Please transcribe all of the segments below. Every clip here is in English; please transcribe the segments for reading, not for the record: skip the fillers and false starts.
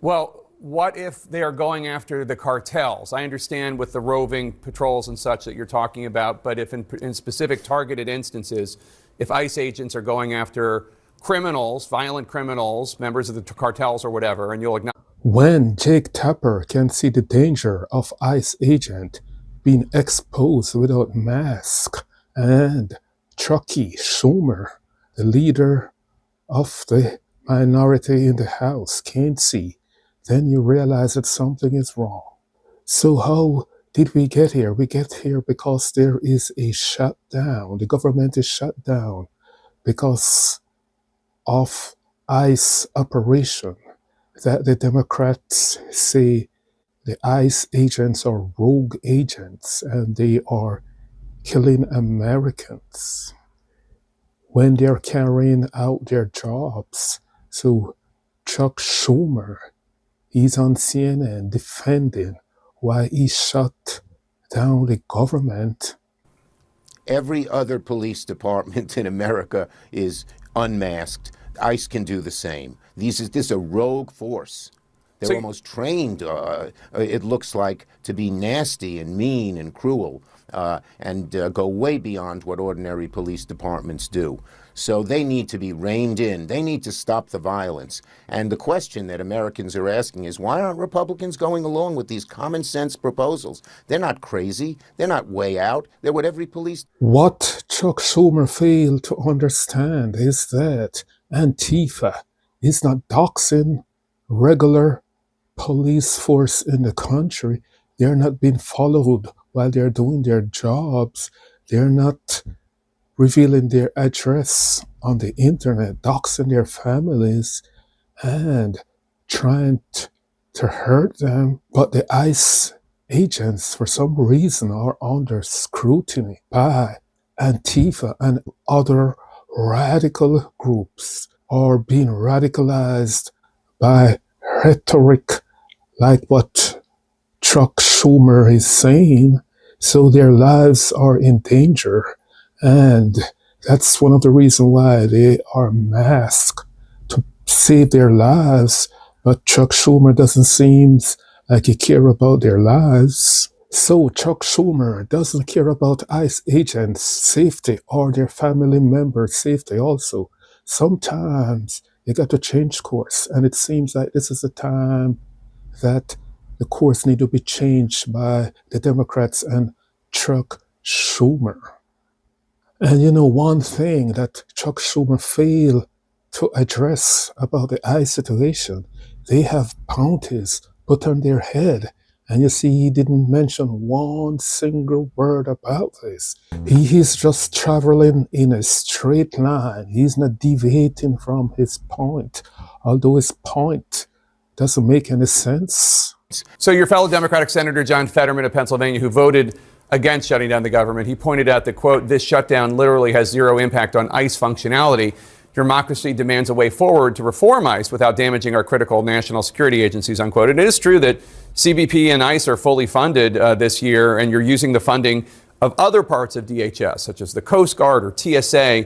Well, what if they are going after the cartels? I understand with the roving patrols and such that you're talking about, but if in specific targeted instances, if ICE agents are going after criminals, violent criminals, members of the cartels or whatever, and you'll acknowledge. When Jake Tapper can see the danger of ICE agent being exposed without mask, and CHUCK Schumer, the leader of the minority in the House, can't see, then you realize that something is wrong. So how did we get here? We get here because there is a shutdown. The government is shut down because of ICE operation that the Democrats say the ICE agents are rogue agents and they are killing Americans when they're carrying out their jobs. So CHUCK Schumer, he's on CNN defending why he shut down the government. Every other police department in America is unmasked. ICE can do the same. This is a rogue force. They're almost trained, it looks like, to be nasty and mean and cruel and go way beyond what ordinary police departments do. So they need to be reined in. They need to stop the violence. And the question that Americans are asking is, why aren't Republicans going along with these common sense proposals? They're not crazy. They're not way out. They're what every police... What CHUCK Schumer failed to understand is that Antifa is not doxing regular police force in the country. They're not being followed while they're doing their jobs. They're not revealing their address on the internet, doxing their families and trying to hurt them. But the ICE agents, for some reason, are under scrutiny by Antifa and other radical groups, are being radicalized by rhetoric like what CHUCK Schumer is saying, so their lives are in danger. And that's one of the reasons why they are masked, to save their lives. But CHUCK Schumer doesn't seem like he cares about their lives. So CHUCK Schumer doesn't care about ICE agents' safety or their family members' safety also. Sometimes you got to change course, and it seems like this is the time that the course need to be changed by the Democrats and CHUCK Schumer. And you know, one thing that CHUCK Schumer failed to address about the ICE situation, they have bounties put on their head. And you see, he didn't mention one single word about this. He is just traveling in a straight line. He's not deviating from his point, although his point doesn't make any sense. So your fellow Democratic Senator John Fetterman of Pennsylvania, who voted against shutting down the government, he pointed out that, quote, this shutdown literally has zero impact on ICE functionality. Democracy demands a way forward to reform ICE without damaging our critical national security agencies, unquote. And it is true that CBP and ICE are fully funded this year, and you're using the funding of other parts of DHS, such as the Coast Guard or TSA,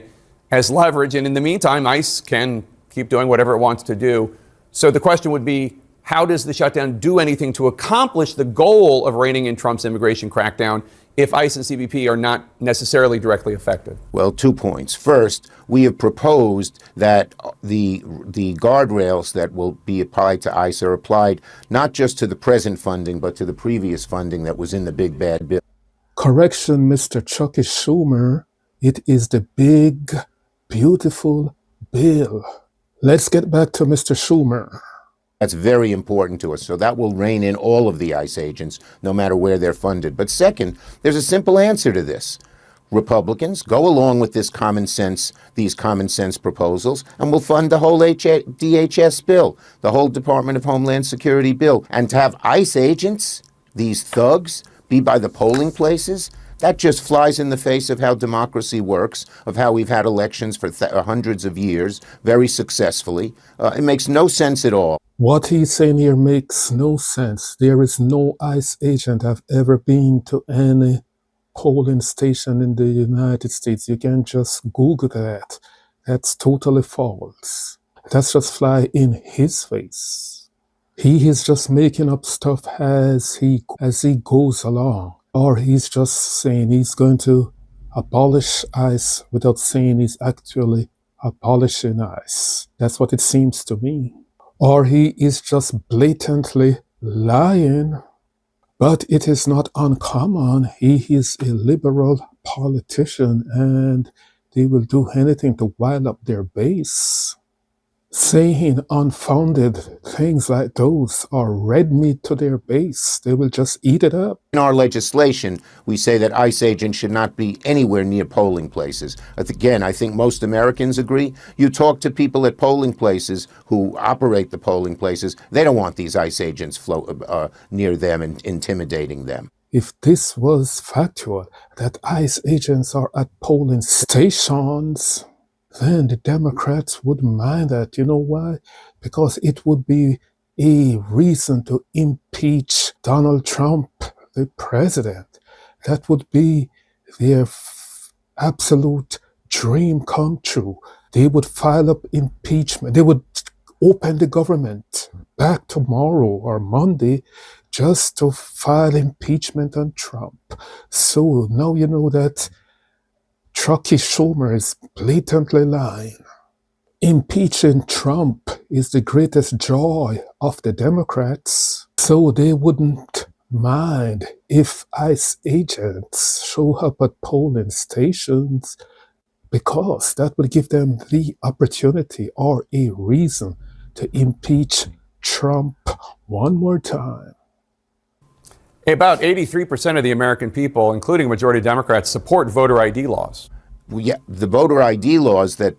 as leverage. And in the meantime, ICE can keep doing whatever it wants to do. So the question would be, how does the shutdown do anything to accomplish the goal of reining in Trump's immigration crackdown if ICE and CBP are not necessarily directly affected? Well, 2 points. First, we have proposed that the guardrails that will be applied to ICE are applied not just to the present funding, but to the previous funding that was in the big bad bill. Correction, Mr. CHUCK Schumer. It is the big, beautiful bill. Let's get back to Mr. Schumer. That's very important to us. So that will rein in all of the ICE agents, no matter where they're funded. But second, there's a simple answer to this. Republicans, go along with these common sense proposals, and we'll fund the whole DHS bill, the whole Department of Homeland Security bill. And to have ICE agents, these thugs, be by the polling places, that just flies in the face of how democracy works, of how we've had elections for hundreds of years, very successfully. It makes no sense at all. What he's saying here makes no sense. There is no ICE agent have ever been to any polling station in the United States. You can just Google that. That's totally false. That's just fly in his face. He is just making up stuff as he goes along, or he's just saying he's going to abolish ICE without saying he's actually abolishing ICE. That's what it seems to me. Or he is just blatantly lying. But it is not uncommon. He is a liberal politician and they will do anything to rile up their base. Saying unfounded things like those are red meat to their base. They will just eat it up. In our legislation, we say that ICE agents should not be anywhere near polling places. Again, I think most Americans agree. You talk to people at polling places who operate the polling places, they don't want these ICE agents near them and intimidating them. If this was factual, that ICE agents are at polling stations, then the Democrats wouldn't mind that. You know why? Because it would be a reason to impeach Donald Trump, the president. That would be their absolute dream come true. They would file up impeachment. They would open the government back tomorrow or Monday just to file impeachment on Trump. So now you know that CHUCK Schumer is blatantly lying. Impeaching Trump is the greatest joy of the Democrats, so they wouldn't mind if ICE agents show up at polling stations because that would give them the opportunity or a reason to impeach Trump one more time. About 83% of the American people, including majority Democrats, support voter ID laws. Yeah, the voter ID laws that,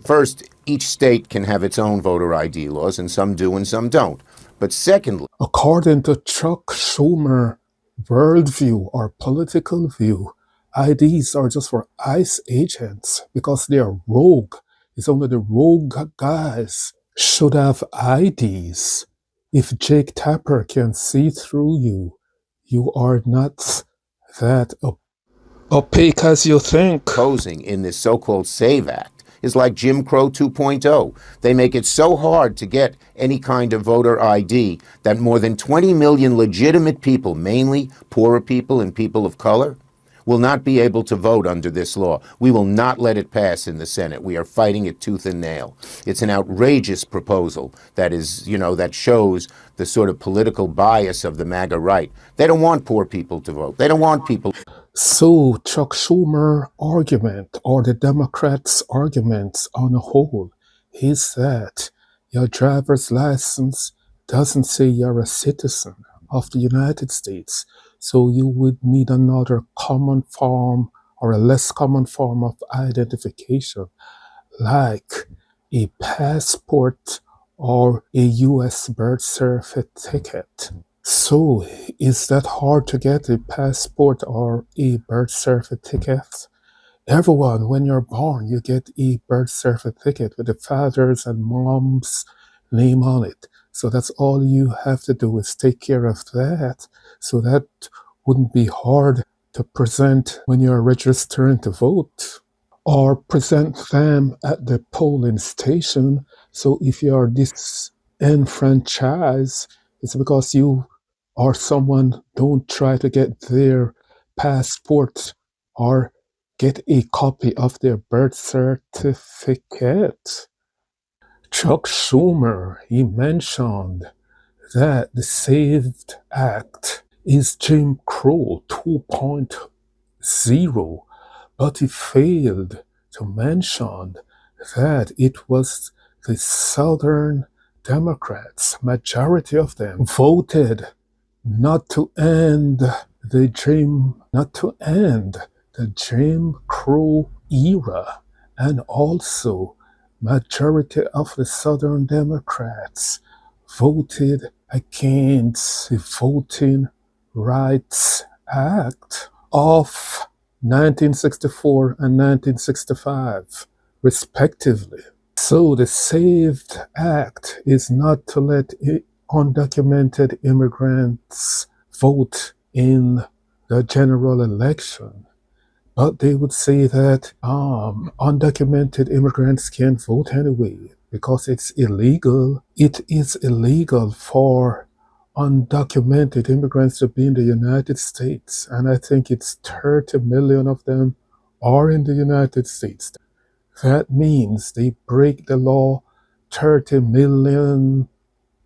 first, each state can have its own voter ID laws, and some do and some don't. But secondly, according to CHUCK Schumer worldview or political view, IDs are just for ICE agents because they are rogue. It's only the rogue guys should have IDs. If Jake Tapper can see through you, you are not that opaque as you think. Posing in this so-called SAVE Act is like Jim Crow 2.0. They make it so hard to get any kind of voter ID that more than 20 million legitimate people, mainly poorer people and people of color, will not be able to vote under this law. We will not let it pass in the Senate. We are fighting it tooth and nail. It's an outrageous proposal that is, that shows the sort of political bias of the MAGA right. They don't want poor people to vote. They don't want people. So CHUCK Schumer argument, or the Democrats' arguments on a whole, is that your driver's license doesn't say you're a citizen of the United States. So you would need another common form or a less common form of identification, like a passport or a US birth certificate. So is that hard to get, a passport or a birth certificate? Everyone, when you're born, you get a birth certificate with the father's and mom's name on it. So that's all you have to do is take care of that. So that wouldn't be hard to present when you're registering to vote, or present them at the polling station. So if you are disenfranchised, it's because you or someone don't try to get their passport or get a copy of their birth certificate. CHUCK Schumer, he mentioned that the SAVED Act is Jim Crow 2.0, but he failed to mention that it was the Southern Democrats, majority of them, voted not to end the Jim Crow era, and also majority of the Southern Democrats voted against the Voting Rights Act of 1964 and 1965, respectively. So the SAVED Act is not to let undocumented immigrants vote in the general election, But they would say that undocumented immigrants can't vote anyway because it's illegal. It is illegal for undocumented immigrants to be in the United States. And I think it's 30 million of them are in the United States. That means they break the law 30 million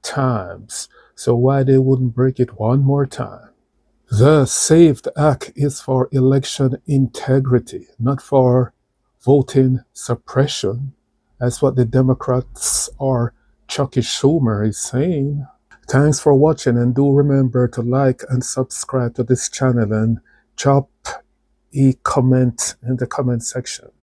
times. So why they wouldn't break it one more time? The SAVED Act is for election integrity, not for voting suppression. That's what the Democrats or CHUCK Schumer is saying. Thanks for watching, and do remember to like and subscribe to this channel and drop a comment in the comment section.